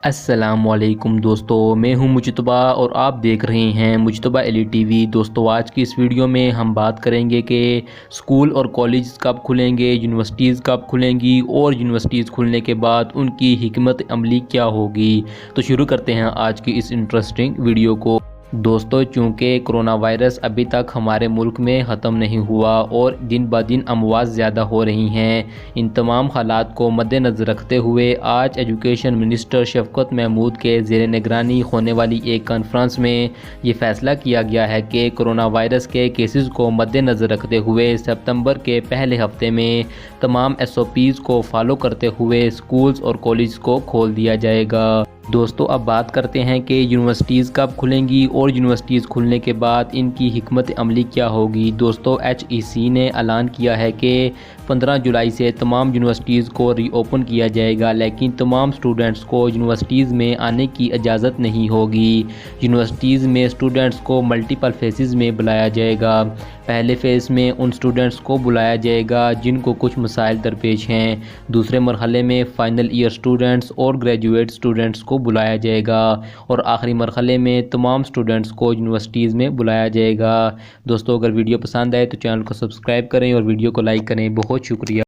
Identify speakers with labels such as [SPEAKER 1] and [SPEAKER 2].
[SPEAKER 1] अस्सलामुअलैकुम दोस्तों, मैं हूं मुजतबा और आप देख रहे हैं मुजतबा एलईटीवी। दोस्तों, आज की इस वीडियो में हम बात करेंगे कि स्कूल और कॉलेज कब खुलेंगे, यूनिवर्सिटीज़ कब खुलेंगी और यूनिवर्सिटीज़ खुलने के बाद उनकी हिकमत अमली क्या होगी। तो शुरू करते हैं आज की इस इंटरेस्टिंग वीडियो को। दोस्तों, चूँकि कोरोना वायरस अभी तक हमारे मुल्क में ख़त्म नहीं हुआ और दिन ब दिन अमवात ज़्यादा हो रही हैं, इन तमाम हालात को मद्देनज़र रखते हुए आज एजुकेशन मिनिस्टर शफ़क़त महमूद के ज़ेर निगरानी होने वाली एक कॉन्फ्रेंस में ये फ़ैसला किया गया है कि कोरोना वायरस के केसेस को मद्देनज़र रखते हुए सितंबर के पहले हफ्ते में तमाम SOPs को फॉलो करते हुए स्कूल्स और कॉलेज को खोल दिया जाएगा। दोस्तों, अब बात करते हैं कि यूनिवर्सिटीज़ कब खुलेंगी और यूनिवर्सिटीज़ खुलने के बाद इनकी हिकमत अमली क्या होगी। दोस्तों, HEC ने ऐलान किया है कि 15 जुलाई से तमाम यूनिवर्सिटीज़ को रीओपन किया जाएगा, लेकिन तमाम स्टूडेंट्स को यूनिवर्सिटीज़ में आने की इजाज़त नहीं होगी। यूनिवर्सिटीज़ में स्टूडेंट्स को मल्टीपल फेसेस में बुलाया जाएगा। पहले फ़ेज़ में उन स्टूडेंट्स को बुलाया जाएगा जिनको कुछ मसाइल दरपेश हैं। दूसरे मरहले में फ़ाइनल ईयर स्टूडेंट्स और ग्रेजुएट स्टूडेंट्स को बुलाया जाएगा और आखिरी मरहले में तमाम स्टूडेंट्स को यूनिवर्सिटीज़ में बुलाया जाएगा। दोस्तों, अगर वीडियो पसंद आए तो चैनल को सब्सक्राइब करें और वीडियो को लाइक करें। बहुत शुक्रिया।